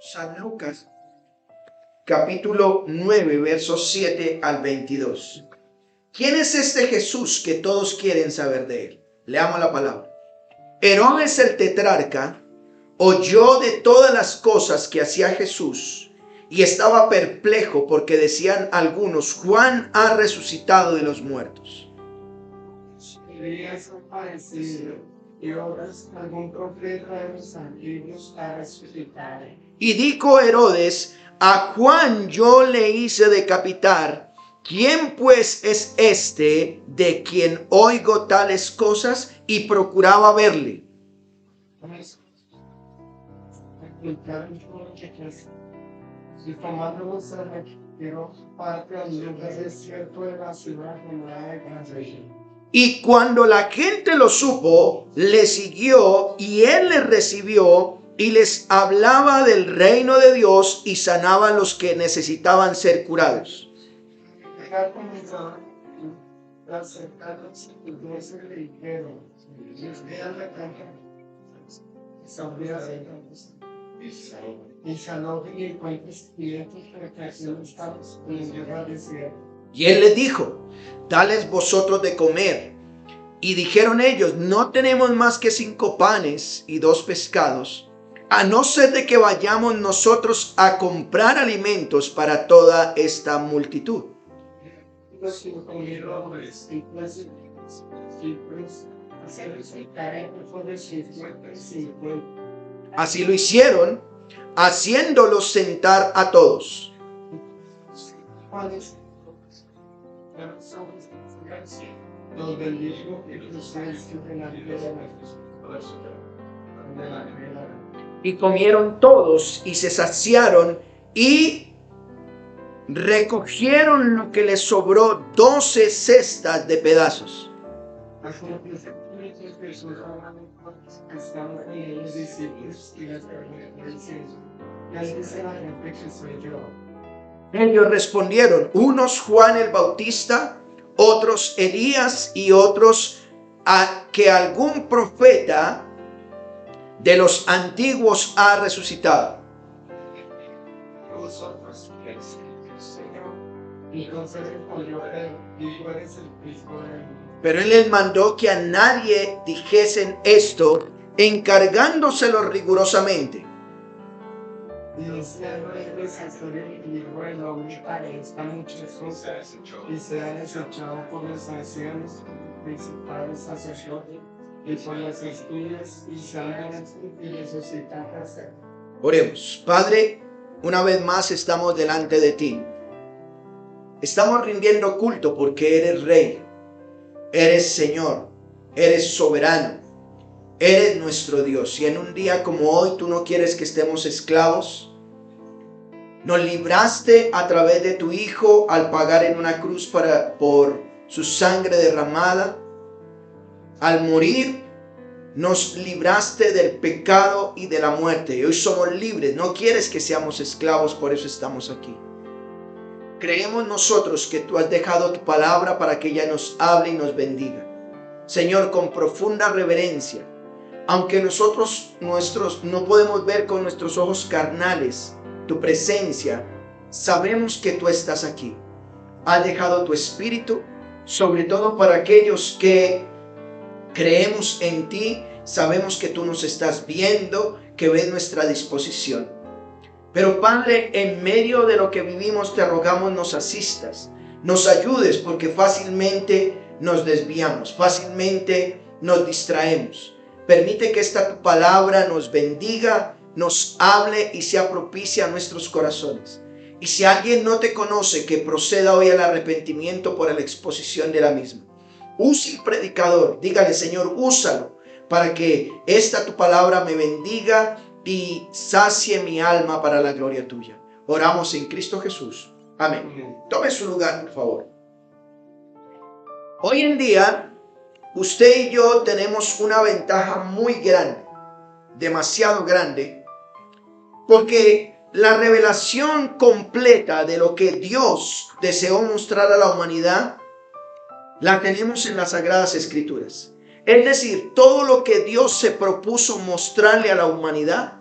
San Lucas, capítulo 9, versos 7 al 22. ¿Quién es este Jesús que todos quieren saber de él? Leamos la palabra. Herodes el tetrarca oyó de todas las cosas que hacía Jesús y estaba perplejo porque decían algunos: Juan ha resucitado de los muertos. Elías ha aparecido, y otras algún profeta de los antiguos ha resucitado. Y dijo Herodes: a Juan yo le hice decapitar. ¿Quién pues es este de quien oigo tales cosas? Y procuraba verle. Y tomándolo se retiró parte al lugar desierto de la ciudad llamada de Galilea. Y cuando la gente lo supo, le siguió, y él les recibió y les hablaba del reino de Dios y sanaba a los que necesitaban ser curados. Las cercanas y 12 le dijeron: vean la caja, y sanó y cuentas y estos precauciones estamos en guerra desierta. Y él les dijo: dales vosotros de comer. Y dijeron ellos: no tenemos más que 5 panes y 2 pescados, a no ser de que vayamos nosotros a comprar alimentos para toda esta multitud. Los 5,000 hombres y pues se resultará de 50. Así lo hicieron, haciéndolos sentar a todos. Los bendijo y Y comieron todos y se saciaron y recogieron lo que les sobró, 12 cestas de pedazos. Ellos respondieron: unos Juan el Bautista, otros Elías, y otros que algún profeta de los antiguos ha resucitado. Pero él les mandó que a nadie dijesen esto, encargándoselo rigurosamente. Y será desechado por los ancianos, principales sacerdotes, y por las estudias y sanas y resucitadas. Oremos. Padre, una vez más estamos delante de ti. Estamos rindiendo culto porque eres Rey, eres Señor, eres soberano, eres nuestro Dios. Y en un día como hoy tú no quieres que estemos esclavos. Nos libraste a través de tu Hijo al pagar en una cruz por su sangre derramada. Al morir, nos libraste del pecado y de la muerte. Y hoy somos libres. No quieres que seamos esclavos, por eso estamos aquí. Creemos nosotros que tú has dejado tu palabra para que ella nos hable y nos bendiga. Señor, con profunda reverencia, aunque nosotros no podemos ver con nuestros ojos carnales tu presencia, sabemos que tú estás aquí. Has dejado tu espíritu, sobre todo para aquellos que creemos en ti. Sabemos que tú nos estás viendo, que ves nuestra disposición. Pero Padre, en medio de lo que vivimos, te rogamos nos asistas, nos ayudes, porque fácilmente nos desviamos, fácilmente nos distraemos. Permite que esta tu palabra nos bendiga, nos hable y sea propicia a nuestros corazones. Y si alguien no te conoce, que proceda hoy al arrepentimiento por la exposición de la misma. Usa el predicador, dígale: Señor, úsalo para que esta tu palabra me bendiga y sacie mi alma para la gloria tuya. Oramos en Cristo Jesús. Amén. Tome su lugar, por favor. Hoy en día, usted y yo tenemos una ventaja muy grande, demasiado grande, porque la revelación completa de lo que Dios deseó mostrar a la humanidad la tenemos en las Sagradas Escrituras. Es decir, todo lo que Dios se propuso mostrarle a la humanidad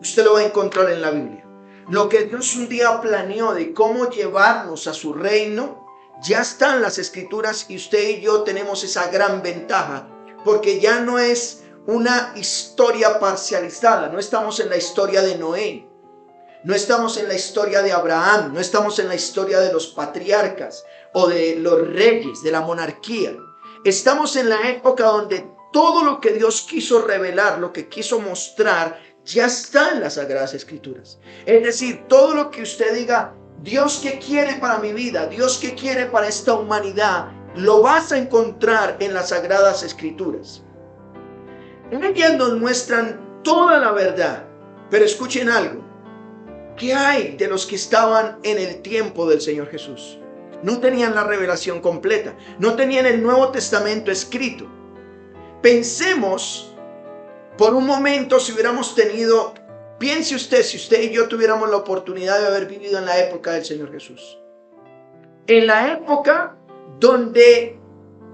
Usted lo va a encontrar en la Biblia. Lo que Dios un día planeó de cómo llevarnos a su reino, ya está en las Escrituras, y usted y yo tenemos esa gran ventaja, porque ya no es una historia parcializada. No estamos en la historia de Noé, no estamos en la historia de Abraham, no estamos en la historia de los patriarcas o de los reyes, de la monarquía. Estamos en la época donde todo lo que Dios quiso revelar, lo que quiso mostrar, ya está en las Sagradas Escrituras. Es decir, todo lo que usted diga, Dios qué quiere para mi vida, Dios qué quiere para esta humanidad, lo vas a encontrar en las Sagradas Escrituras. Ellas nos muestran toda la verdad. Pero escuchen algo. ¿Qué hay de los que estaban en el tiempo del Señor Jesús? No tenían la revelación completa, no tenían el Nuevo Testamento escrito. Pensemos por un momento si hubiéramos tenido, piense usted, si usted y yo tuviéramos la oportunidad de haber vivido en la época del Señor Jesús. En la época donde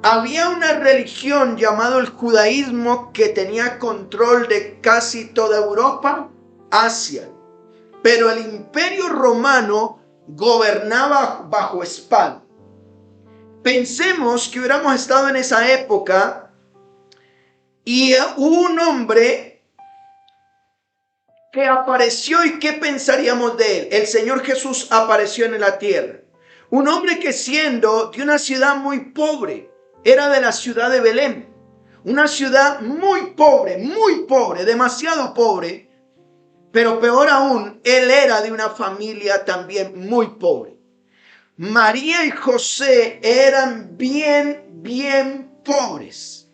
había una religión llamada el judaísmo que tenía control de casi toda Europa, Asia. Pero el Imperio Romano gobernaba bajo espada. Pensemos que hubiéramos estado en esa época y hubo un hombre que apareció, y ¿qué pensaríamos de él? El Señor Jesús apareció en la tierra. Un hombre que, siendo de una ciudad muy pobre, era de la ciudad de Belén. Una ciudad muy pobre, demasiado pobre. Pero peor aún, él era de una familia también muy pobre. María y José eran bien pobres.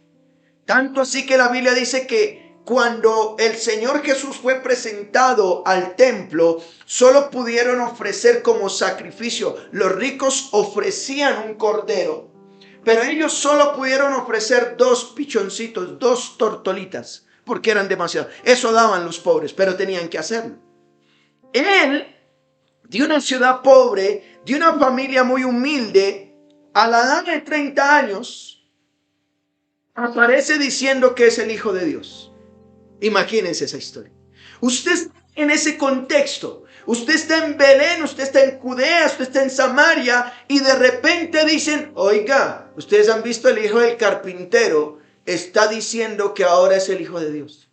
Tanto así que la Biblia dice que cuando el Señor Jesús fue presentado al templo, solo pudieron ofrecer como sacrificio. Los ricos ofrecían un cordero, pero ellos solo pudieron ofrecer 2 pichoncitos, 2 tortolitas, porque eran demasiado. Eso daban los pobres, pero tenían que hacerlo. Él, de una ciudad pobre, de una familia muy humilde, a la edad de 30 años, aparece diciendo que es el Hijo de Dios. Imagínense esa historia. Usted está en ese contexto. Usted está en Belén, usted está en Judea, usted está en Samaria, y de repente dicen, oiga, ustedes han visto el hijo del carpintero, está diciendo que ahora es el Hijo de Dios.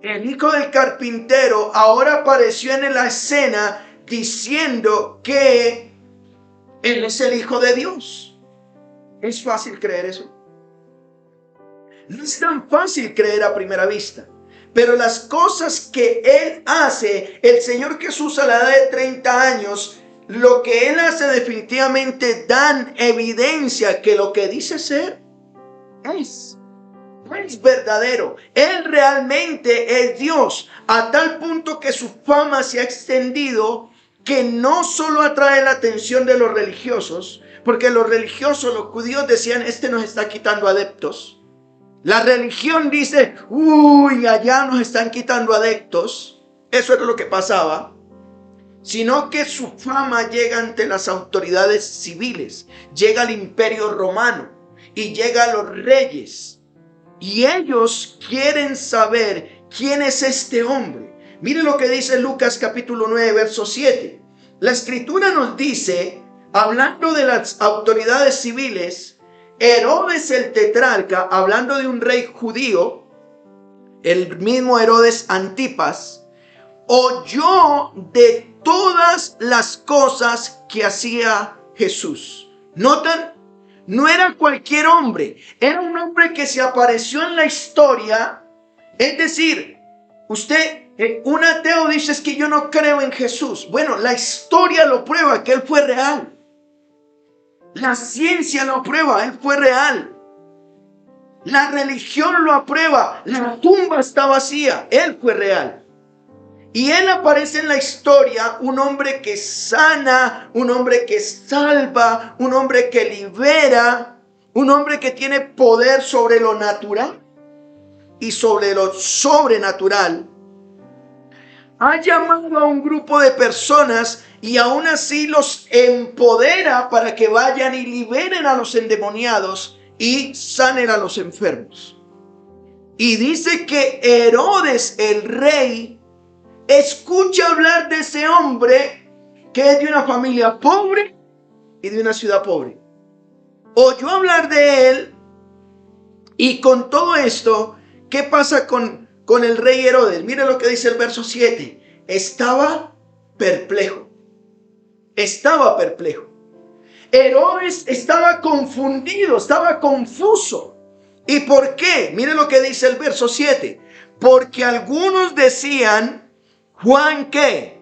El hijo del carpintero ahora apareció en la escena diciendo que él es el Hijo de Dios. ¿Es fácil creer eso? No es tan fácil creer a primera vista. Pero las cosas que él hace, el Señor Jesús a la edad de 30 años, lo que él hace definitivamente dan evidencia que lo que dice ser es verdadero. Él realmente es Dios, a tal punto que su fama se ha extendido, que no solo atrae la atención de los religiosos, porque los religiosos, los judíos decían, este nos está quitando adeptos. La religión dice, uy, allá nos están quitando adeptos. Eso era lo que pasaba. Sino que su fama llega ante las autoridades civiles, llega al Imperio Romano y llega a los reyes. Y ellos quieren saber quién es este hombre. Mire lo que dice Lucas capítulo 9, verso 7. La Escritura nos dice, hablando de las autoridades civiles, Herodes el tetrarca, hablando de un rey judío, el mismo Herodes Antipas, oyó de todas las cosas que hacía Jesús. ¿Notan? No era cualquier hombre, era un hombre que se apareció en la historia. Es decir, usted, un ateo dice, es que yo no creo en Jesús. Bueno, la historia lo prueba que él fue real. La ciencia lo aprueba, él fue real. La religión lo aprueba, la tumba está vacía, él fue real. Y él aparece en la historia, un hombre que sana, un hombre que salva, un hombre que libera, un hombre que tiene poder sobre lo natural y sobre lo sobrenatural. Ha llamado a un grupo de personas y aún así los empodera para que vayan y liberen a los endemoniados y sanen a los enfermos. Y dice que Herodes, el rey, escucha hablar de ese hombre que es de una familia pobre y de una ciudad pobre. Oyó hablar de él, y con todo esto, ¿qué pasa con el rey Herodes? Mire lo que dice el verso 7. Estaba perplejo. Estaba perplejo. Herodes estaba confundido, estaba confuso. ¿Y por qué? Mire lo que dice el verso 7. Porque algunos decían, Juan, ¿qué?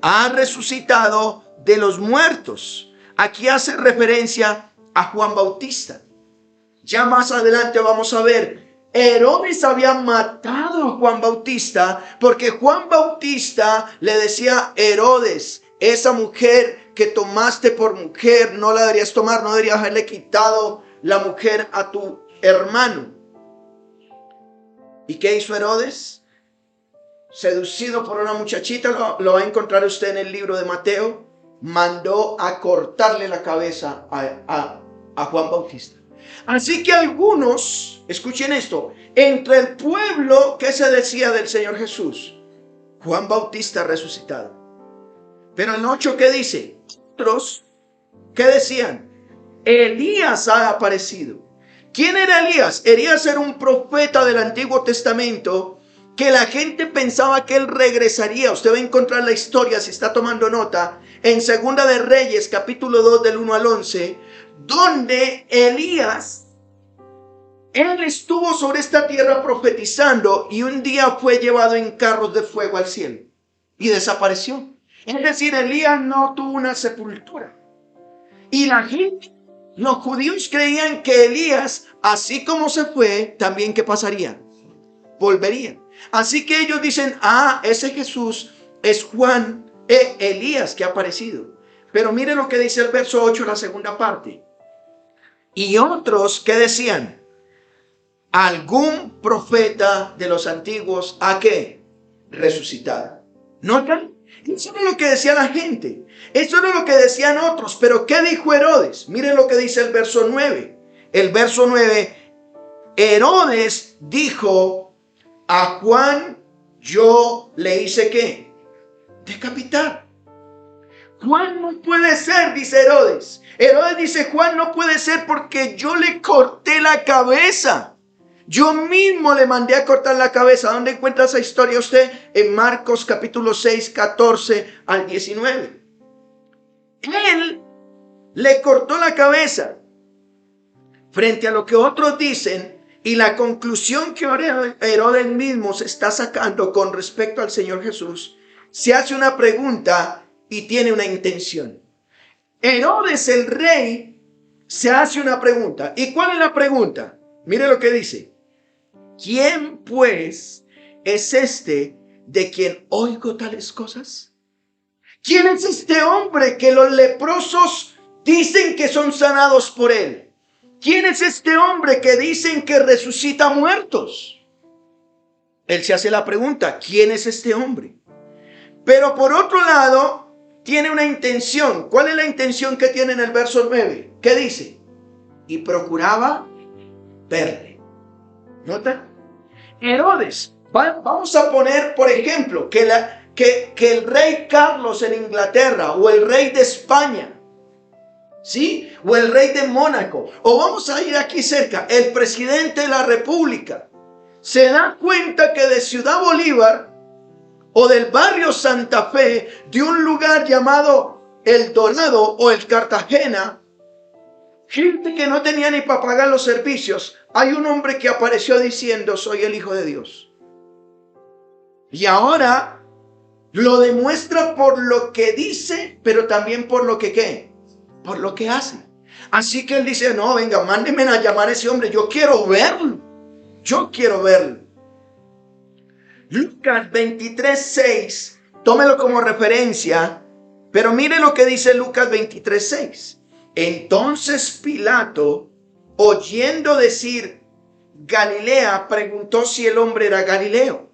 Ha resucitado de los muertos. Aquí hace referencia a Juan Bautista. Ya más adelante vamos a ver, Herodes había matado a Juan Bautista porque Juan Bautista le decía, Herodes, esa mujer que tomaste por mujer, no la deberías tomar, no deberías haberle quitado la mujer a tu hermano. ¿Y qué hizo Herodes? Seducido por una muchachita, lo va a encontrar usted en el libro de Mateo, mandó a cortarle la cabeza a Juan Bautista. Así que algunos, escuchen esto, entre el pueblo, ¿qué se decía del Señor Jesús? Juan Bautista resucitado. Pero en 8, ¿qué dice? Otros, ¿qué decían? Elías ha aparecido. ¿Quién era Elías? Elías era un profeta del Antiguo Testamento que la gente pensaba que él regresaría. Usted va a encontrar la historia, si está tomando nota, en Segunda de Reyes, capítulo 2, del 1 al 11, donde Elías, él estuvo sobre esta tierra profetizando y un día fue llevado en carros de fuego al cielo y desapareció. Es decir, Elías no tuvo una sepultura. Y la gente, los judíos creían que Elías, así como se fue, también ¿qué pasaría? Volvería. Así que ellos dicen, ese Jesús es Juan, Elías que ha aparecido. Pero mire lo que dice el verso 8, la segunda parte. Y otros que decían, algún profeta de los antiguos ¿a qué? Resucitado. ¿Notan? Eso es lo que decía la gente. Eso era lo que decían otros. Pero ¿qué dijo Herodes? Miren lo que dice el verso 9. El verso 9. Herodes dijo, a Juan yo le hice ¿qué? Decapitar. Juan no puede ser, dice Herodes. Herodes dice, Juan no puede ser porque yo le corté la cabeza. Yo mismo le mandé a cortar la cabeza. ¿Dónde encuentra esa historia usted? En Marcos capítulo 6, 14 al 19. Él le cortó la cabeza frente a lo que otros dicen, y la conclusión que Herodes mismo se está sacando con respecto al Señor Jesús, se hace una pregunta y tiene una intención. Herodes el rey se hace una pregunta. ¿Y cuál es la pregunta? Mire lo que dice. ¿Quién pues es este de quien oigo tales cosas? ¿Quién es este hombre que los leprosos dicen que son sanados por él? ¿Quién es este hombre que dicen que resucita muertos? Él se hace la pregunta, ¿quién es este hombre? Pero por otro lado, tiene una intención. ¿Cuál es la intención que tiene en el verso 9? ¿Qué dice? Y procuraba verle. ¿Nota? Herodes, vamos a poner, por ejemplo, que el rey Carlos en Inglaterra, o el rey de España, ¿sí? O el rey de Mónaco, o vamos a ir aquí cerca, el presidente de la República, se da cuenta que de Ciudad Bolívar, o del barrio Santa Fe, de un lugar llamado El Dorado o el Cartagena, gente que no tenía ni para pagar los servicios, hay un hombre que apareció diciendo, soy el Hijo de Dios. Y ahora lo demuestra por lo que dice, pero también por lo que ¿qué? Por lo que hace. Así que él dice, no, venga, mándenme a llamar a ese hombre, yo quiero verlo. Yo quiero verlo. Lucas 23:6, tómelo como referencia, pero mire lo que dice Lucas 23:6. Entonces Pilato, oyendo decir Galilea, preguntó si el hombre era Galileo.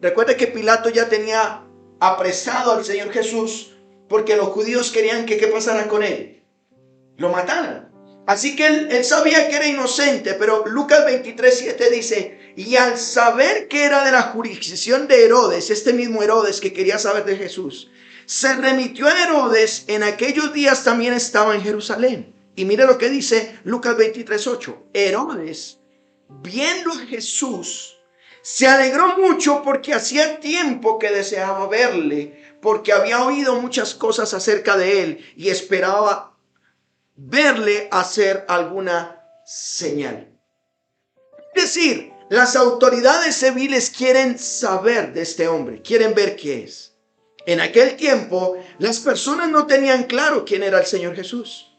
Recuerde que Pilato ya tenía apresado al Señor Jesús porque los judíos querían que ¿qué pasara con él? Lo mataran. Así que él sabía que era inocente, pero Lucas 23:7 dice, y al saber que era de la jurisdicción de Herodes, este mismo Herodes que quería saber de Jesús, se remitió a Herodes. En aquellos días también estaba en Jerusalén. Y mire lo que dice Lucas 23:8. Herodes, viendo a Jesús, se alegró mucho porque hacía tiempo que deseaba verle, porque había oído muchas cosas acerca de él y esperaba verle hacer alguna señal. Es decir, las autoridades civiles quieren saber de este hombre, quieren ver qué es. En aquel tiempo, las personas no tenían claro quién era el Señor Jesús.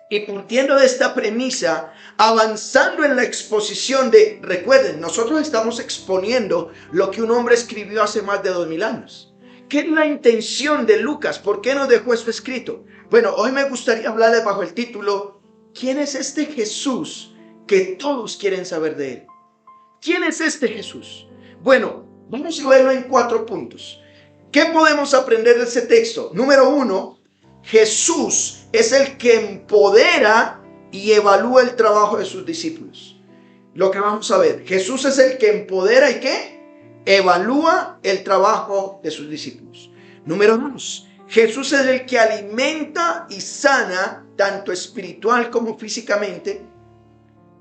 Y partiendo de esta premisa, avanzando en la exposición recuerden, nosotros estamos exponiendo lo que un hombre escribió hace más de 2000 años. ¿Qué es la intención de Lucas? ¿Por qué nos dejó esto escrito? Bueno, hoy me gustaría hablarles bajo el título, ¿quién es este Jesús que todos quieren saber de él? ¿Quién es este Jesús? Bueno, vamos a verlo en 4 puntos. ¿Qué podemos aprender de ese texto? Número 1, Jesús es el que empodera y evalúa el trabajo de sus discípulos. Lo que vamos a ver, Jesús es el que empodera y ¿qué? Evalúa el trabajo de sus discípulos. Número 2, Jesús es el que alimenta y sana tanto espiritual como físicamente.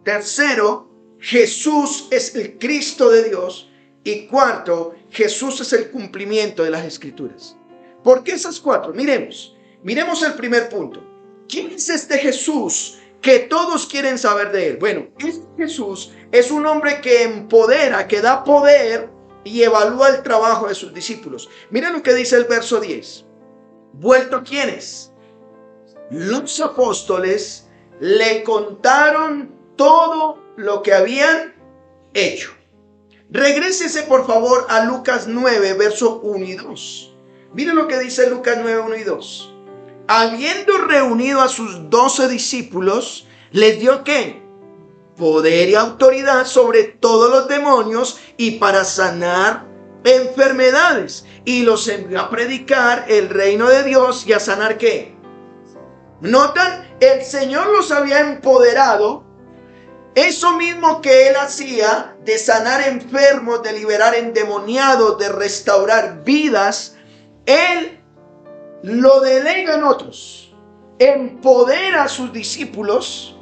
Tercero, Jesús es el Cristo de Dios. Y cuarto, Jesús es el cumplimiento de las Escrituras. ¿Por qué esas 4? Miremos el primer punto. ¿Quién es este Jesús que todos quieren saber de él? Bueno, este Jesús es un hombre que empodera, que da poder y evalúa el trabajo de sus discípulos. Miren lo que dice el verso 10. ¿Vuelto quiénes? Los apóstoles le contaron todo lo que habían hecho. Regrésese por favor a Lucas 9, verso 1 y 2. Miren lo que dice Lucas 9, 1 y 2. Habiendo reunido a sus 12 discípulos, les dio ¿qué? Poder y autoridad sobre todos los demonios y para sanar enfermedades. Y los envió a predicar el reino de Dios y a sanar ¿qué? ¿Notan? El Señor los había empoderado. Eso mismo que Él hacía de sanar enfermos, de liberar endemoniados, de restaurar vidas, Él lo delega en otros. Empodera a sus discípulos.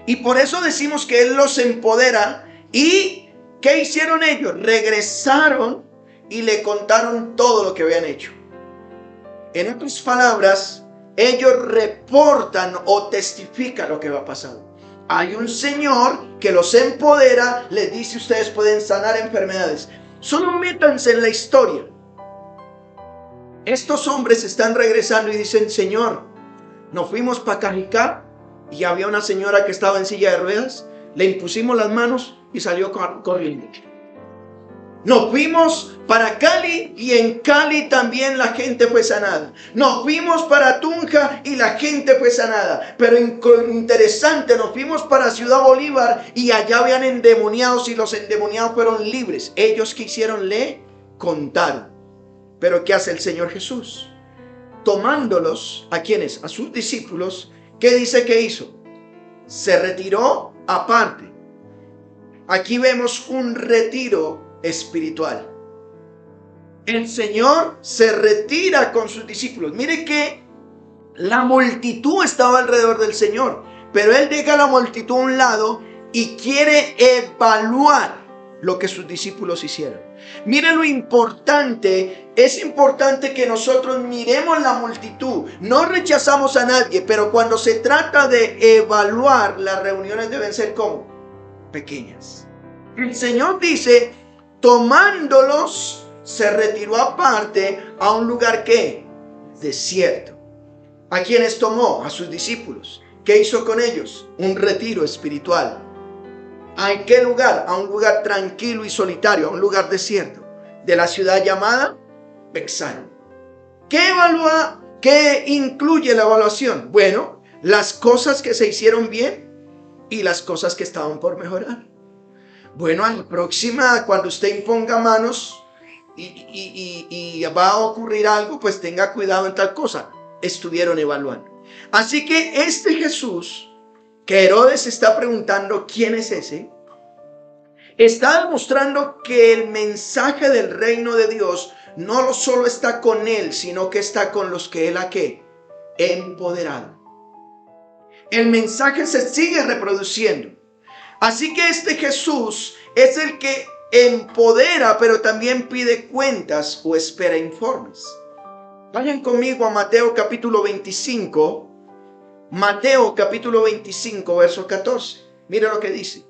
Y por eso decimos que Él los empodera. ¿Y qué hicieron ellos? Regresaron y le contaron todo lo que habían hecho. En otras palabras, ellos reportan o testifican lo que va pasando. Hay un Señor que los empodera, les dice ustedes pueden sanar enfermedades. Solo métanse en la historia. Estos hombres están regresando y dicen, Señor, nos fuimos para Cajicá y había una señora que estaba en silla de ruedas, le impusimos las manos y salió corriendo. Nos fuimos para Cali y en Cali también la gente fue sanada. Nos fuimos para Tunja y la gente fue sanada. Pero interesante, nos fuimos para Ciudad Bolívar y allá habían endemoniados y los endemoniados fueron libres. Ellos que hicieron le contaron. Pero ¿qué hace el Señor Jesús? Tomándolos, ¿a quiénes? A sus discípulos. ¿Qué dice que hizo? Se retiró aparte. Aquí vemos un retiro espiritual. El Señor se retira con sus discípulos. Mire que la multitud estaba alrededor del Señor, pero Él deja a la multitud a un lado y quiere evaluar lo que sus discípulos hicieron. Mire lo importante, es importante que nosotros miremos la multitud. No rechazamos a nadie, pero cuando se trata de evaluar, las reuniones deben ser como pequeñas. El Señor dice, tomándolos, se retiró aparte a un lugar que desierto. ¿A quiénes tomó? A sus discípulos. ¿Qué hizo con ellos? Un retiro espiritual. ¿A qué lugar? A un lugar tranquilo y solitario, a un lugar desierto de la ciudad llamada Bethsaida. ¿Qué evalúa? ¿Qué incluye la evaluación? Bueno, las cosas que se hicieron bien y las cosas que estaban por mejorar. Bueno, a la próxima, cuando usted imponga manos y va a ocurrir algo, pues tenga cuidado en tal cosa. Estuvieron evaluando. Así que este Jesús, que Herodes está preguntando quién es ese, está demostrando que el mensaje del reino de Dios no solo está con él, sino que está con los que él ha empoderado. El mensaje se sigue reproduciendo. Así que este Jesús es el que empodera, pero también pide cuentas o espera informes. Vayan conmigo a Mateo capítulo 25. Mateo capítulo 25, verso 14. Mira lo que dice.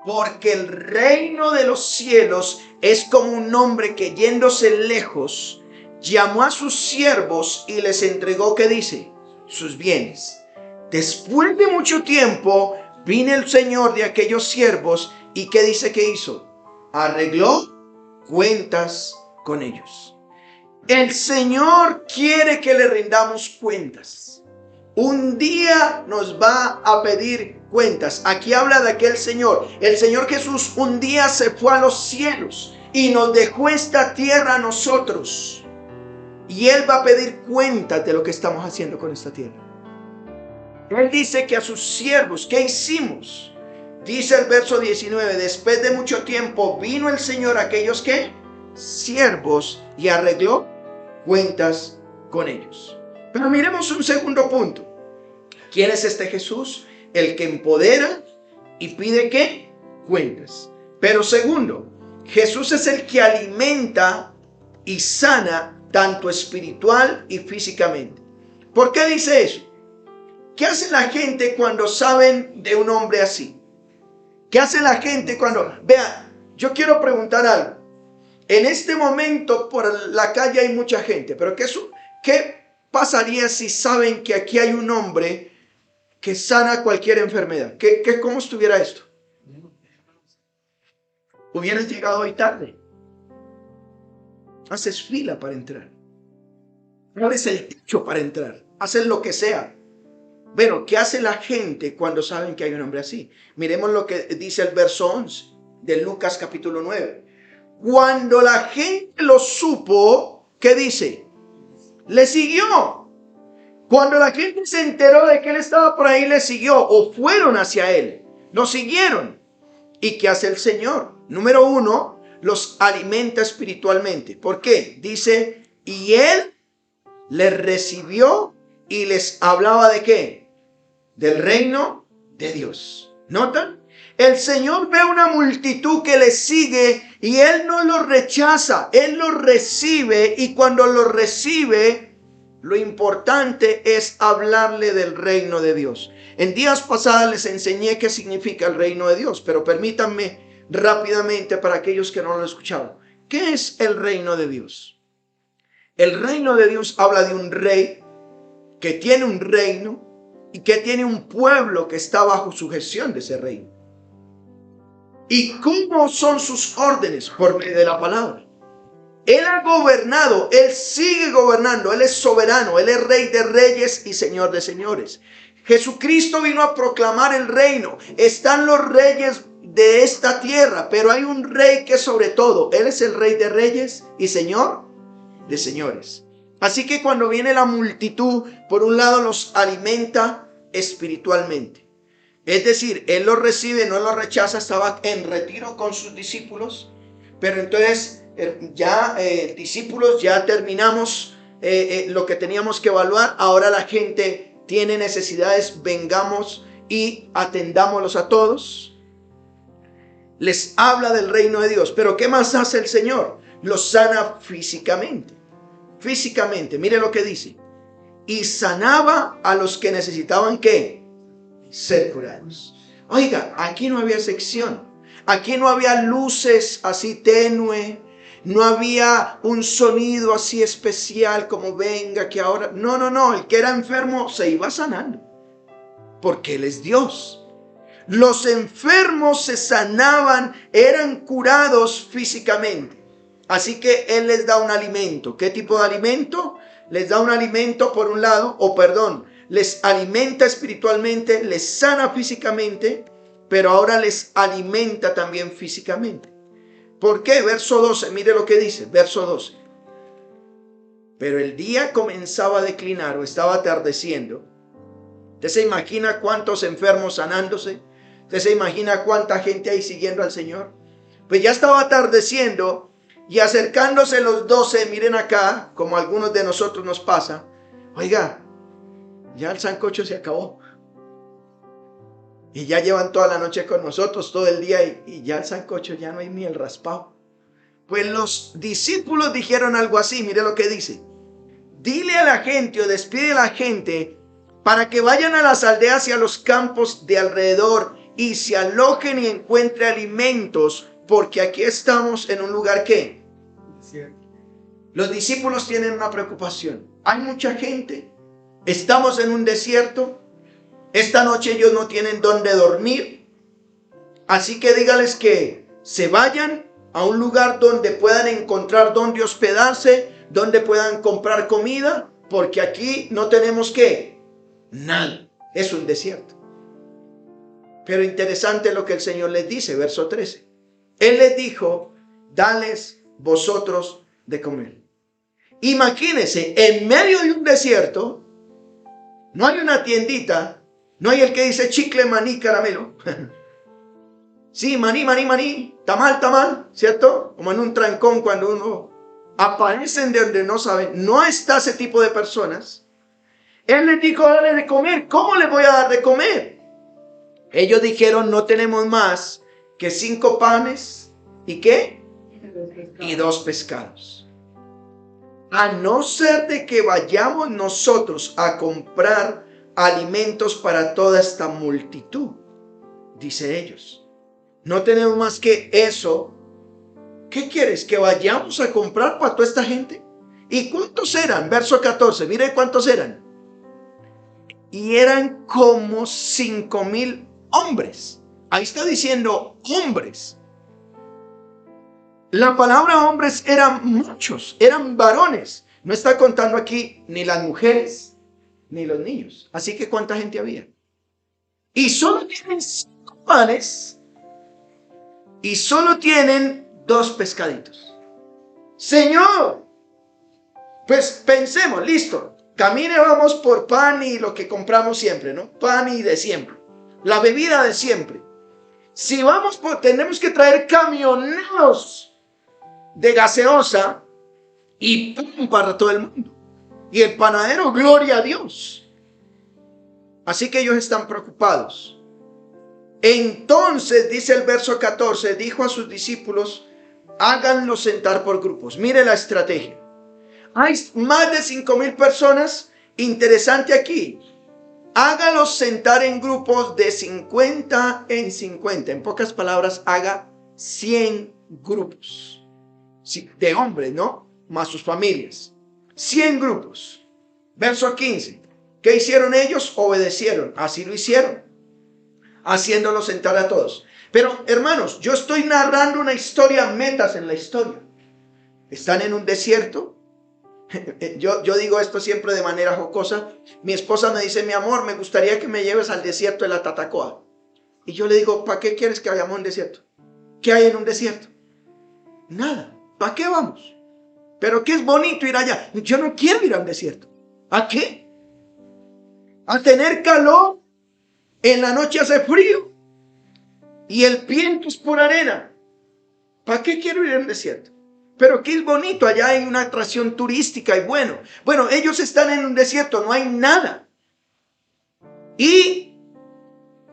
Porque el reino de los cielos es como un hombre que yéndose lejos, llamó a sus siervos y les entregó, ¿qué dice? Sus bienes. Después de mucho tiempo, vino el Señor de aquellos siervos y ¿qué dice que hizo? Arregló cuentas con ellos. El Señor quiere que le rindamos cuentas. Un día nos va a pedir cuentas. Aquí habla de aquel Señor. El Señor Jesús un día se fue a los cielos y nos dejó esta tierra a nosotros. Y Él va a pedir cuentas de lo que estamos haciendo con esta tierra. Él dice que a sus siervos, ¿qué hicimos? Dice el verso 19, después de mucho tiempo vino el Señor a aquellos que siervos y arregló cuentas con ellos. Pero miremos un segundo punto. ¿Quién es este Jesús? El que empodera y pide ¿qué? Cuentas. Pero segundo, Jesús es el que alimenta y sana tanto espiritual y físicamente. ¿Por qué dice eso? ¿Qué hace la gente cuando saben de un hombre así? ¿Qué hace la gente cuando... Vean, yo quiero preguntar algo. En este momento por la calle hay mucha gente, pero ¿qué pasaría si saben que aquí hay un hombre que sana cualquier enfermedad? ¿Cómo estuviera esto? Hubieras llegado hoy tarde. Haces fila para entrar. Abres el techo para entrar. Haces lo que sea. Bueno, ¿qué hace la gente cuando saben que hay un hombre así? Miremos lo que dice el verso 11 de Lucas capítulo 9. Cuando la gente lo supo, ¿qué dice? Le siguió. Cuando la gente se enteró de que él estaba por ahí, le siguió o fueron hacia él. Lo siguieron. ¿Y qué hace el Señor? Número uno, los alimenta espiritualmente. ¿Por qué? Dice, y él les recibió y les hablaba ¿de qué? Del reino de Dios. ¿Notan? El Señor ve una multitud que le sigue y Él no lo rechaza. Él lo recibe y cuando lo recibe, lo importante es hablarle del reino de Dios. En días pasados les enseñé qué significa el reino de Dios, pero permítanme rápidamente para aquellos que no lo escucharon. ¿Qué es el reino de Dios? El reino de Dios habla de un rey que tiene un reino y que tiene un pueblo que está bajo sujeción de ese reino. ¿Y cómo son sus órdenes? Por medio de la palabra. Él ha gobernado, Él sigue gobernando, Él es soberano, Él es rey de reyes y señor de señores. Jesucristo vino a proclamar el reino. Están los reyes de esta tierra, pero hay un rey que sobre todo, Él es el rey de reyes y señor de señores. Así que cuando viene la multitud, por un lado los alimenta espiritualmente. Es decir, Él los recibe, no los rechaza, estaba en retiro con sus discípulos. Pero entonces discípulos, ya terminamos lo que teníamos que evaluar. Ahora la gente tiene necesidades, vengamos y atendámoslos a todos. Les habla del reino de Dios. Pero ¿qué más hace el Señor? Los sana físicamente. Físicamente, mire lo que dice. Y sanaba a los que necesitaban ¿qué? Ser curados. Oiga, aquí no había sección. Aquí no había luces así tenue. No había un sonido así especial como venga que ahora. No. El que era enfermo se iba sanando. Porque Él es Dios. Los enfermos se sanaban, eran curados físicamente. Así que Él les da un alimento. ¿Qué tipo de alimento? Les da un alimento por un lado, les alimenta espiritualmente, les sana físicamente, pero ahora les alimenta también físicamente. ¿Por qué? Verso 12, mire lo que dice, verso 12. Pero el día comenzaba a declinar o estaba atardeciendo. ¿Usted se imagina cuántos enfermos sanándose? ¿Usted se imagina cuánta gente ahí siguiendo al Señor? Pues ya estaba atardeciendo y acercándose los 12, miren acá, como a algunos de nosotros nos pasa. Oiga, ya el sancocho se acabó. Y ya llevan toda la noche con nosotros, todo el día, y ya el sancocho ya no hay ni el raspado. Pues los discípulos dijeron algo así, mire lo que dice. Dile a la gente o despide a la gente para que vayan a las aldeas y a los campos de alrededor y se alojen y encuentren alimentos, porque aquí estamos en un lugar que los discípulos tienen una preocupación. Hay mucha gente, estamos en un desierto, esta noche ellos no tienen dónde dormir, así que dígales que se vayan a un lugar donde puedan encontrar dónde hospedarse, donde puedan comprar comida, porque aquí no tenemos ¿qué? Nada, es un desierto. Pero interesante lo que el Señor les dice, verso 13. Él les dijo, dales vosotros de comer. Imagínense, en medio de un desierto, no hay una tiendita, no hay el que dice chicle, maní, caramelo. Sí, maní, maní, maní, tamal, tamal, ¿cierto? Como en un trancón cuando uno aparecen de donde no saben. No está ese tipo de personas. Él les dijo, dale de comer. ¿Cómo les voy a dar de comer? Ellos dijeron, no tenemos más que 5 panes y ¿qué? Y 2 pescados. A no ser de que vayamos nosotros a comprar alimentos para toda esta multitud, dice ellos. No tenemos más que eso. ¿Qué quieres? ¿Que vayamos a comprar para toda esta gente? ¿Y cuántos eran? Verso 14, mire cuántos eran. Y eran como 5,000 hombres. Ahí está diciendo hombres. La palabra hombres eran muchos, eran varones. No está contando aquí ni las mujeres ni los niños. Así que ¿cuánta gente había? Y solo tienen 5 panes y solo tienen 2 pescaditos. Señor, pues pensemos, listo. Camine, vamos por pan y lo que compramos siempre, ¿no? Pan y de siempre. La bebida de siempre. Si vamos por, tenemos que traer camioneros de gaseosa y pan para todo el mundo. Y el panadero, gloria a Dios. Así que ellos están preocupados. Entonces, dice el verso 14, dijo a sus discípulos, háganlos sentar por grupos. Mire la estrategia. Hay más de 5,000 personas. Interesante aquí. Hágalos sentar en grupos de 50 en 50. En pocas palabras, haga 100 grupos. De hombres, ¿no? Más sus familias. 100 grupos. Verso 15. ¿Qué hicieron ellos? Obedecieron. Así lo hicieron. Haciéndolos sentar a todos. Pero, hermanos, yo estoy narrando una historia, metas en la historia. Están en un desierto. Yo digo esto siempre de manera jocosa. Mi esposa me dice, mi amor, me gustaría que me lleves al desierto de la Tatacoa. Y yo le digo, ¿para qué quieres que vayamos a un desierto? ¿Qué hay en un desierto? Nada. ¿Para qué vamos? Pero qué es bonito ir allá. Yo no quiero ir a un desierto. ¿A qué? A tener calor. En la noche hace frío. Y el viento es pura arena. ¿Para qué quiero ir a un desierto? Pero qué es bonito, allá hay una atracción turística y bueno. Bueno, ellos están en un desierto, no hay nada. Y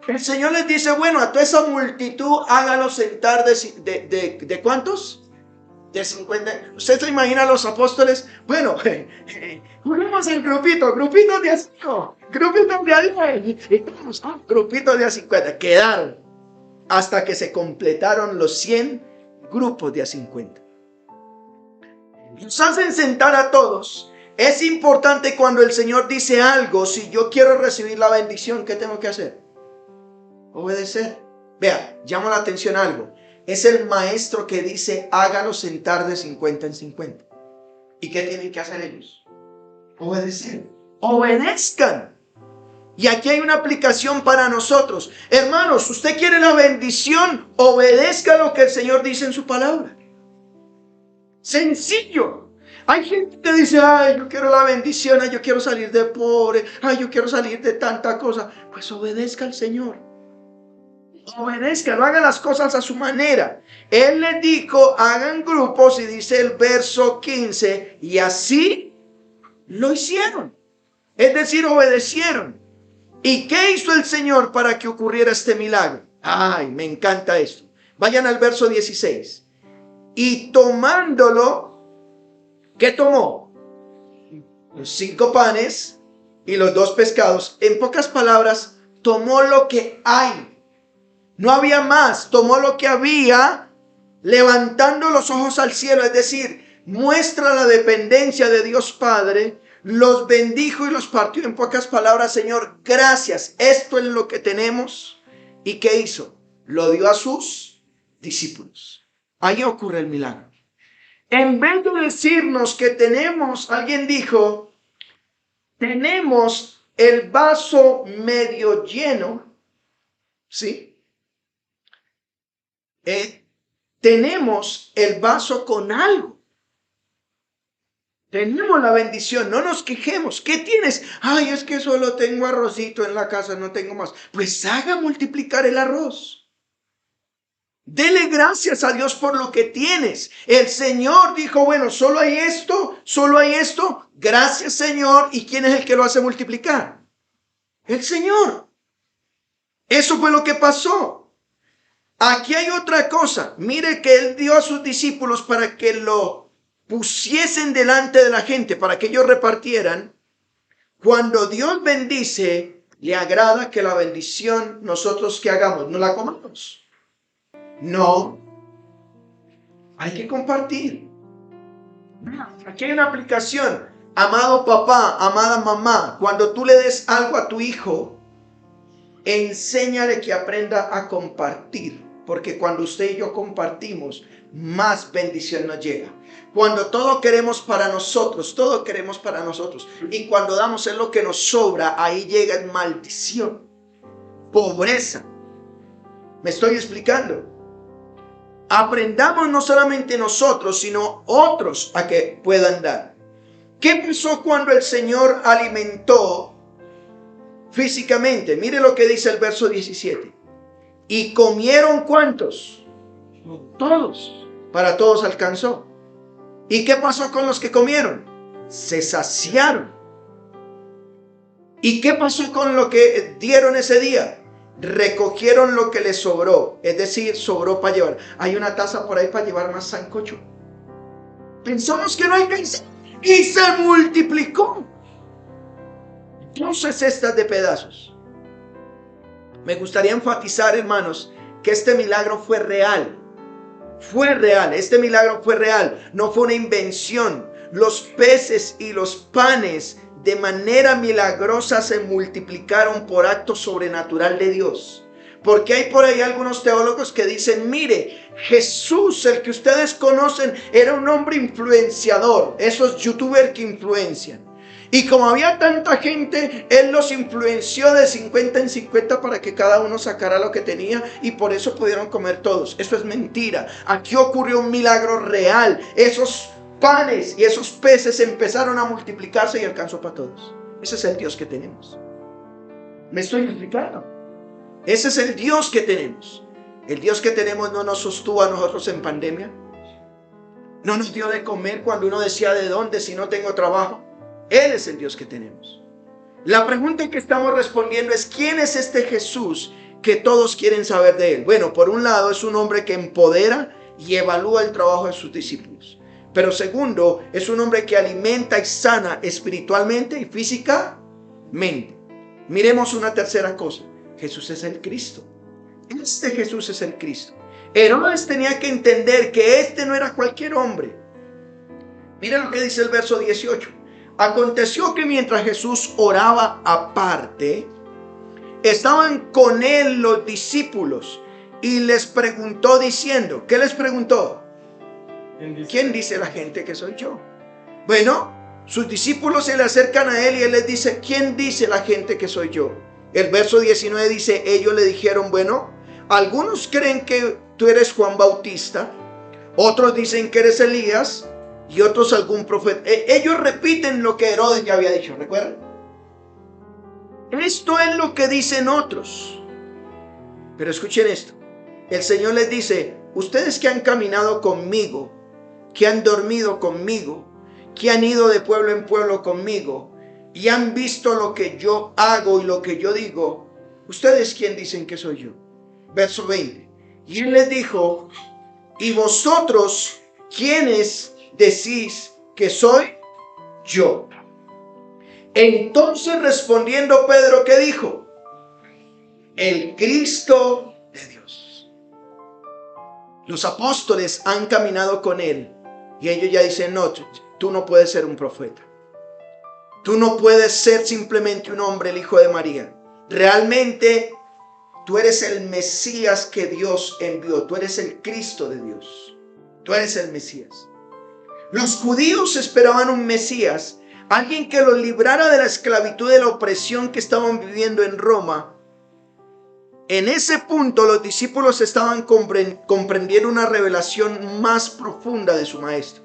el Señor les dice, bueno, a toda esa multitud hágalos sentar ¿de cuántos? De 50. ¿Usted se imagina a los apóstoles? Bueno, juguemos en grupitos de a 5, grupitos de a 10, grupitos de a 50. Quedaron hasta que se completaron los 100 grupos de a 50. Nos hacen sentar a todos. Es importante cuando el Señor dice algo, si yo quiero recibir la bendición, ¿qué tengo que hacer? Obedecer. Vea, llamo la atención a algo. Es el maestro que dice, hágalos sentar de 50 en 50. ¿Y qué tienen que hacer ellos? Obedecer. Obedezcan. Y aquí hay una aplicación para nosotros. Hermanos, usted quiere la bendición, obedezca lo que el Señor dice en su palabra. Sencillo. Hay gente que dice, ay, yo quiero la bendición, ay, yo quiero salir de pobre, ay, yo quiero salir de tanta cosa. Pues obedezca al Señor. Obedezca, no haga las cosas a su manera. Él les dijo, hagan grupos, y dice el verso 15, y así lo hicieron. Es decir, obedecieron. ¿Y qué hizo el Señor para que ocurriera este milagro? Ay, me encanta esto. Vayan al verso 16. Y tomándolo, ¿qué tomó? Los 5 panes y los 2 pescados. En pocas palabras, tomó lo que hay. No había más. Tomó lo que había, levantando los ojos al cielo. Es decir, muestra la dependencia de Dios Padre. Los bendijo y los partió. En pocas palabras, Señor, gracias. Esto es lo que tenemos. ¿Y qué hizo? Lo dio a sus discípulos. Ahí ocurre el milagro. En vez de decirnos que tenemos, alguien dijo, tenemos el vaso medio lleno, ¿sí? Tenemos el vaso con algo. Tenemos la bendición, no nos quejemos. ¿Qué tienes? Ay, es que solo tengo arrocito en la casa, no tengo más. Pues haga multiplicar el arroz. Dele gracias a Dios por lo que tienes. El Señor dijo, bueno, solo hay esto, solo hay esto. Gracias, Señor. ¿Y quién es el que lo hace multiplicar? El Señor. Eso fue lo que pasó. Aquí hay otra cosa. Mire que Él dio a sus discípulos para que lo pusiesen delante de la gente, para que ellos repartieran. Cuando Dios bendice, le agrada que la bendición nosotros que hagamos, no la comamos. No, hay que compartir. Aquí hay una aplicación. Amado papá, amada mamá, cuando tú le des algo a tu hijo, enséñale que aprenda a compartir. Porque cuando usted y yo compartimos, más bendición nos llega. Cuando todo queremos para nosotros, todo queremos para nosotros. Y cuando damos es lo que nos sobra, ahí llega maldición, pobreza. ¿Me estoy explicando? Aprendamos no solamente nosotros, sino otros a que puedan dar. ¿Qué pasó cuando el Señor alimentó físicamente? Mire lo que dice el verso 17. ¿Y comieron cuántos? Todos. Para todos alcanzó. ¿Y qué pasó con los que comieron? Se saciaron. ¿Y qué pasó con lo que dieron ese día? Recogieron lo que les sobró, es decir, sobró para llevar. Hay una taza por ahí para llevar más sancocho. Pensamos que no alcanzó y se multiplicó. 12 cestas de pedazos. Me gustaría enfatizar, hermanos, que este milagro fue real. Fue real, este milagro fue real, no fue una invención. Los peces y los panes de manera milagrosa se multiplicaron por acto sobrenatural de Dios. Porque hay por ahí algunos teólogos que dicen, mire, Jesús, el que ustedes conocen, era un hombre influenciador, esos youtubers que influencian. Y como había tanta gente, Él los influenció de 50 en 50 para que cada uno sacara lo que tenía y por eso pudieron comer todos. Eso es mentira. Aquí ocurrió un milagro real. Esos panes y esos peces empezaron a multiplicarse y alcanzó para todos. Ese es el Dios que tenemos. ¿Me estoy explicando? Ese es el Dios que tenemos. El Dios que tenemos no nos sostuvo a nosotros en pandemia. No nos dio de comer cuando uno decía, ¿de dónde si no tengo trabajo? Él es el Dios que tenemos. La pregunta que estamos respondiendo es, ¿quién es este Jesús que todos quieren saber de Él? Bueno, por un lado es un hombre que empodera y evalúa el trabajo de sus discípulos. Pero segundo, es un hombre que alimenta y sana espiritualmente y físicamente. Miremos una tercera cosa. Jesús es el Cristo. Este Jesús es el Cristo. Herodes tenía que entender que este no era cualquier hombre. Mira lo que dice el verso 18. Aconteció que mientras Jesús oraba aparte, estaban con él los discípulos y les preguntó diciendo, ¿qué les preguntó? ¿Quién dice la gente que soy yo? Bueno, sus discípulos se le acercan a él y él les dice, ¿quién dice la gente que soy yo? El verso 19 dice, ellos le dijeron, bueno, algunos creen que tú eres Juan Bautista, otros dicen que eres Elías y otros algún profeta. Ellos repiten lo que Herodes ya había dicho, ¿recuerdan? Esto es lo que dicen otros. Pero escuchen esto. El Señor les dice, ustedes que han caminado conmigo, que han dormido conmigo, que han ido de pueblo en pueblo conmigo y han visto lo que yo hago y lo que yo digo, ¿ustedes quién dicen que soy yo? Verso 20. Y él les dijo, ¿y vosotros quiénes decís que soy yo? Entonces respondiendo Pedro, ¿qué dijo? El Cristo de Dios. Los apóstoles han caminado con él y ellos ya dicen, no, tú no puedes ser un profeta. Tú no puedes ser simplemente un hombre, el hijo de María. Realmente tú eres el Mesías que Dios envió. Tú eres el Cristo de Dios. Tú eres el Mesías. Los judíos esperaban un Mesías, alguien que los librara de la esclavitud, de la opresión que estaban viviendo en Roma. En ese punto los discípulos estaban comprendiendo una revelación más profunda de su maestro.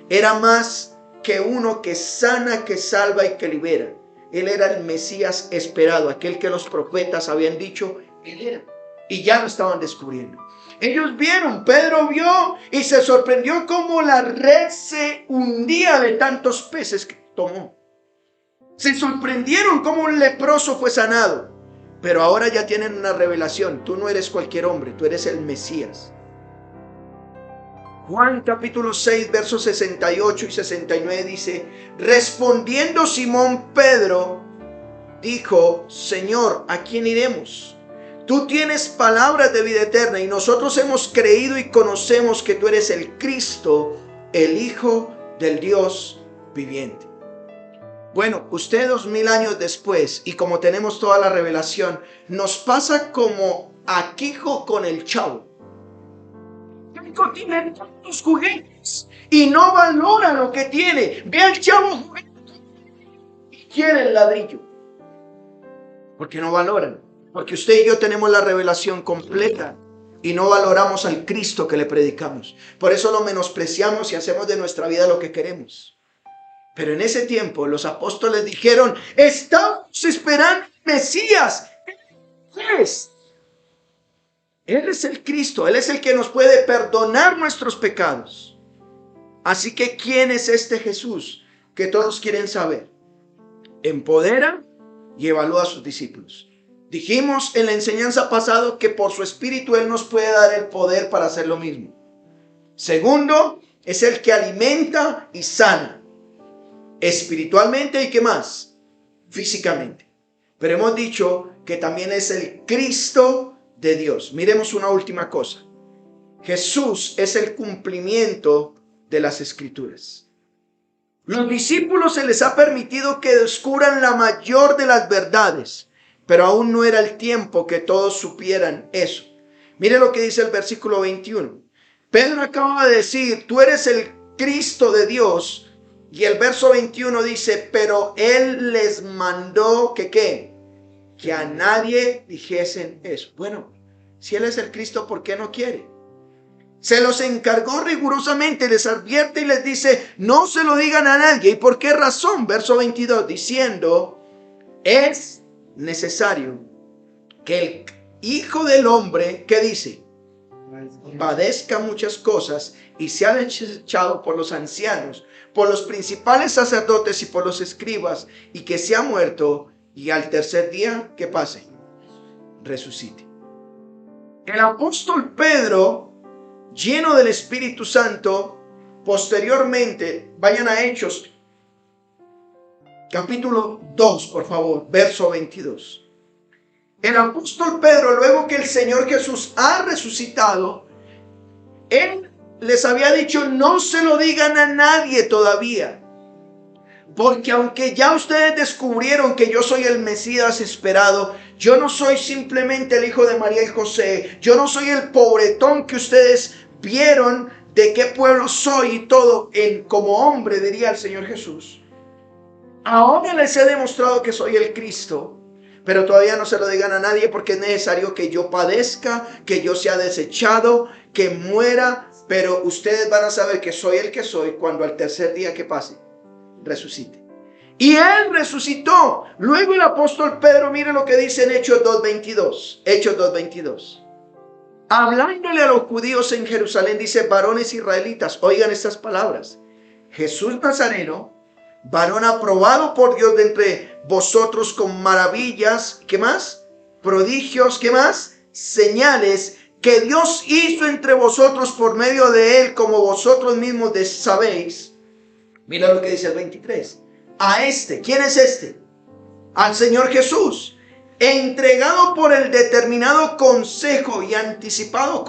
Era más que uno que sana, que salva y que libera. Él era el Mesías esperado, aquel que los profetas habían dicho, él era. Y ya lo estaban descubriendo. Ellos vieron, Pedro vio y se sorprendió cómo la red se hundía de tantos peces que tomó. Se sorprendieron cómo un leproso fue sanado. Pero ahora ya tienen una revelación. Tú no eres cualquier hombre, tú eres el Mesías. Juan capítulo 6, versos 68 y 69 dice, respondiendo Simón Pedro, dijo, Señor, ¿a quién iremos? Tú tienes palabras de vida eterna y nosotros hemos creído y conocemos que tú eres el Cristo, el Hijo del Dios viviente. Bueno, usted 2000 años después, y como tenemos toda la revelación, nos pasa como a Quijo con el Chavo. Quijo tiene tantos juguetes y no valora lo que tiene. Ve al Chavo y quiere el ladrillo. Porque no valoran. Porque usted y yo tenemos la revelación completa y no valoramos al Cristo que le predicamos. Por eso lo menospreciamos y hacemos de nuestra vida lo que queremos. Pero en ese tiempo los apóstoles dijeron, estamos esperando al Mesías. Él es el Cristo, Él es el que nos puede perdonar nuestros pecados. Así que, ¿quién es este Jesús que todos quieren saber? Empodera y evalúa a sus discípulos. Dijimos en la enseñanza pasada que por su Espíritu Él nos puede dar el poder para hacer lo mismo. Segundo, es el que alimenta y sana. Espiritualmente y ¿qué más? Físicamente. Pero hemos dicho que también es el Cristo de Dios. Miremos una última cosa. Jesús es el cumplimiento de las Escrituras. Los discípulos se les ha permitido que descubran la mayor de las verdades, pero aún no era el tiempo que todos supieran eso. Mire lo que dice el versículo 21. Pedro acaba de decir, tú eres el Cristo de Dios. Y el verso 21 dice, pero Él les mandó que ¿qué? Que a nadie dijesen eso. Bueno, si Él es el Cristo, ¿por qué no quiere? Se los encargó rigurosamente, les advierte y les dice, no se lo digan a nadie. ¿Y por qué razón? Verso 22, diciendo, es necesario que el Hijo del Hombre, ¿qué dice? Padezca muchas cosas y sea desechado por los ancianos, por los principales sacerdotes y por los escribas, y que sea muerto, y al tercer día, ¿qué pase? Resucite. El apóstol Pedro, lleno del Espíritu Santo, posteriormente, vayan a Hechos, capítulo 2, por favor, verso 22. El apóstol Pedro, luego que el Señor Jesús ha resucitado, Él les había dicho, no se lo digan a nadie todavía. Porque aunque ya ustedes descubrieron que yo soy el Mesías esperado, yo no soy simplemente el hijo de María y José. Yo no soy el pobretón que ustedes vieron de qué pueblo soy y todo. Como hombre, diría el Señor Jesús. Ahora les he demostrado que soy el Cristo. Pero todavía no se lo digan a nadie porque es necesario que yo padezca, que yo sea desechado, que muera pero ustedes van a saber que soy el que soy cuando al tercer día que pase, resucite. Y Él resucitó. Luego el apóstol Pedro, mire lo que dice en Hechos 2:22. Hechos 2:22. Hablándole a los judíos en Jerusalén, dice: varones israelitas, oigan estas palabras. Jesús Nazareno, varón aprobado por Dios de entre vosotros con maravillas, ¿qué más? Prodigios, ¿qué más? Señales que Dios hizo entre vosotros por medio de Él, como vosotros mismos sabéis. Mira lo que dice el 23. A este, ¿quién es este? Al Señor Jesús, entregado por el determinado consejo y anticipado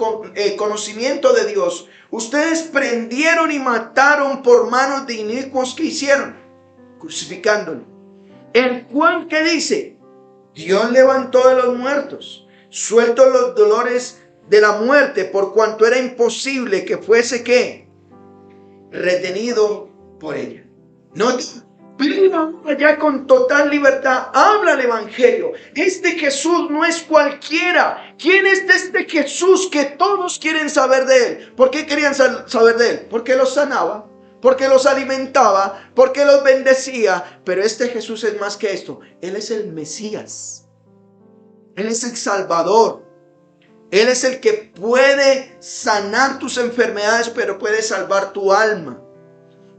conocimiento de Dios, ustedes prendieron y mataron por manos de inicuos que hicieron, crucificándolo. El cual que dice: Dios levantó de los muertos, sueltos los dolores de la muerte, por cuanto era imposible que fuese ¿qué? Retenido por ella. No, pero allá con total libertad habla el evangelio. Este Jesús no es cualquiera. ¿Quién es este Jesús que todos quieren saber de Él? ¿Por qué querían saber de Él? Porque los sanaba, porque los alimentaba, porque los bendecía. Pero este Jesús es más que esto. Él es el Mesías. Él es el Salvador. Él es el que puede sanar tus enfermedades, pero puede salvar tu alma.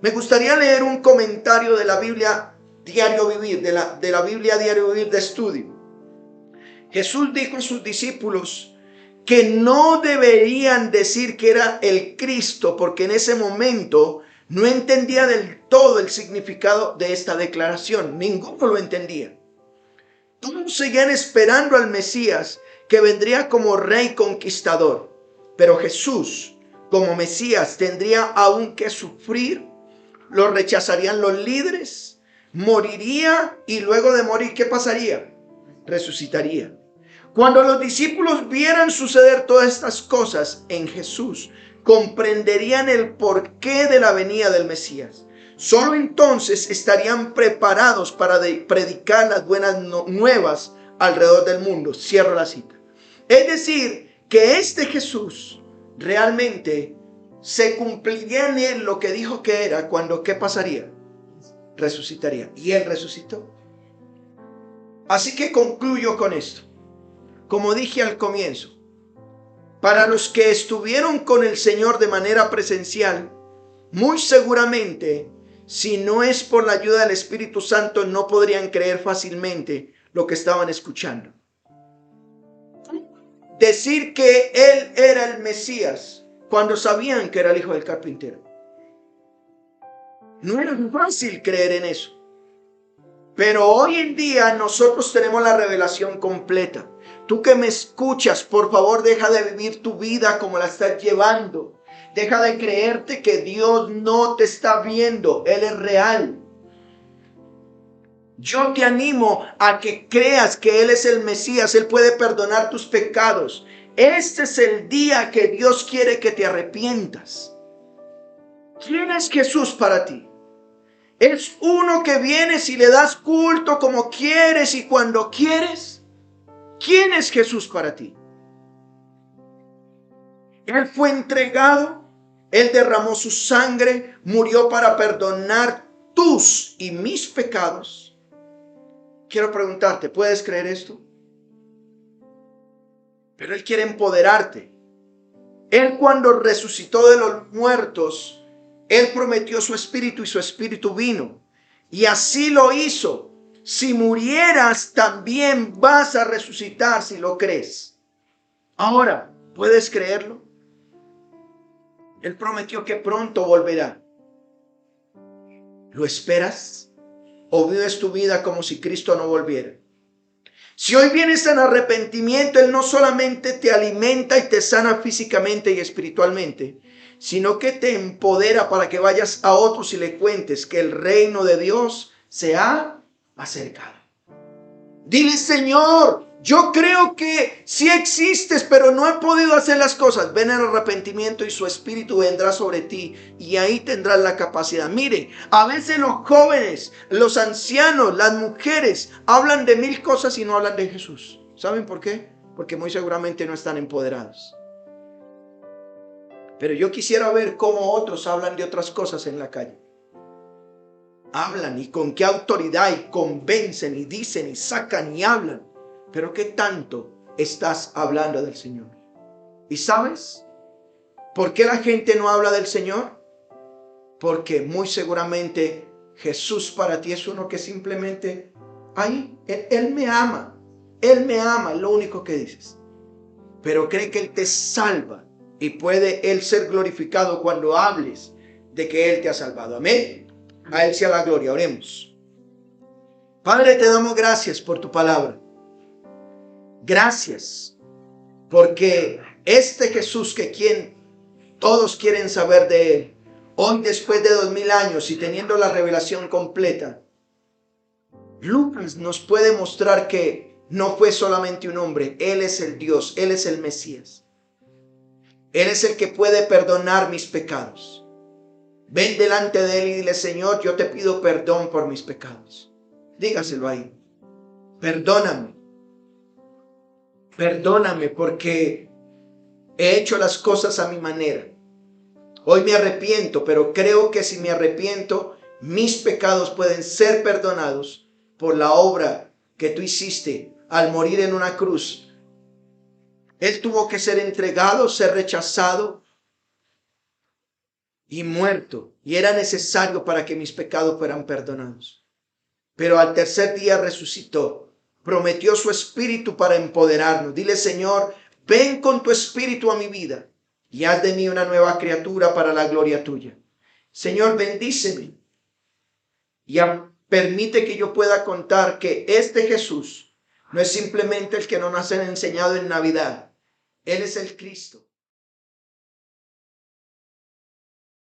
Me gustaría leer un comentario de la Biblia Diario Vivir, de la Biblia Diario Vivir de estudio. Jesús dijo a sus discípulos que no deberían decir que era el Cristo, porque en ese momento no entendía del todo el significado de esta declaración. Ninguno lo entendía. Todos seguían esperando al Mesías, que vendría como rey conquistador. Pero Jesús, como Mesías, tendría aún que sufrir. Lo rechazarían los líderes, moriría, y luego de morir, ¿qué pasaría? Resucitaría. Cuando los discípulos vieran suceder todas estas cosas en Jesús, comprenderían el porqué de la venida del Mesías. Solo entonces estarían preparados para predicar las buenas nuevas alrededor del mundo. Cierro la cita. Es decir, que este Jesús realmente se cumpliría en Él lo que dijo que era, cuando ¿qué pasaría? Resucitaría. Y Él resucitó. Así que concluyo con esto. Como dije al comienzo, para los que estuvieron con el Señor de manera presencial, muy seguramente, si no es por la ayuda del Espíritu Santo, no podrían creer fácilmente lo que estaban escuchando. Decir que Él era el Mesías cuando sabían que era el hijo del carpintero. No era fácil creer en eso. Pero hoy en día nosotros tenemos la revelación completa. Tú que me escuchas, por favor, deja de vivir tu vida como la estás llevando. Deja de creerte que Dios no te está viendo. Él es real. Yo te animo a que creas que Él es el Mesías. Él puede perdonar tus pecados. Este es el día que Dios quiere que te arrepientas. ¿Quién es Jesús para ti? ¿Es uno que vienes y le das culto como quieres y cuando quieres? ¿Quién es Jesús para ti? Él fue entregado, Él derramó su sangre, murió para perdonar tus y mis pecados. Quiero preguntarte, ¿puedes creer esto? Pero Él quiere empoderarte. Él, cuando resucitó de los muertos, Él prometió su espíritu y su espíritu vino. Y así lo hizo. Si murieras, también vas a resucitar si lo crees. Ahora, ¿puedes creerlo? Él prometió que pronto volverá. ¿Lo esperas? ¿O vives tu vida como si Cristo no volviera? Si hoy vienes en arrepentimiento, Él no solamente te alimenta y te sana físicamente y espiritualmente, sino que te empodera para que vayas a otros y le cuentes que el reino de Dios se ha acercado. Dile: Señor, yo creo que sí existes, pero no he podido hacer las cosas. Ven en arrepentimiento y su espíritu vendrá sobre ti y ahí tendrás la capacidad. Mire, a veces los jóvenes, los ancianos, las mujeres hablan de mil cosas y no hablan de Jesús. ¿Saben por qué? Porque muy seguramente no están empoderados. Pero yo quisiera ver cómo otros hablan de otras cosas en la calle. Hablan y con qué autoridad y convencen y dicen y sacan y hablan. Pero ¿qué tanto estás hablando del Señor? ¿Y sabes por qué la gente no habla del Señor? Porque muy seguramente Jesús para ti es uno que simplemente, ay, Él me ama. Él me ama, es lo único que dices. Pero cree que Él te salva y puede Él ser glorificado cuando hables de que Él te ha salvado. Amén. A Él sea la gloria. Oremos. Padre, te damos gracias por tu palabra. Gracias porque este Jesús todos quieren saber de Él, hoy después de 2000 años y teniendo la revelación completa, Lucas nos puede mostrar que no fue solamente un hombre. Él es el Dios, Él es el Mesías. Él es el que puede perdonar mis pecados. Ven delante de Él y dile: Señor, yo te pido perdón por mis pecados. Dígaselo ahí. Perdóname. Perdóname porque he hecho las cosas a mi manera. Hoy me arrepiento, pero creo que si me arrepiento, mis pecados pueden ser perdonados por la obra que tú hiciste al morir en una cruz. Él tuvo que ser entregado, ser rechazado y muerto. Y era necesario para que mis pecados fueran perdonados. Pero al tercer día resucitó. Prometió su espíritu para empoderarnos. Dile: Señor, ven con tu espíritu a mi vida y haz de mí una nueva criatura para la gloria tuya. Señor, bendíceme y permite que yo pueda contar que este Jesús no es simplemente el que nos han enseñado en Navidad. Él es el Cristo.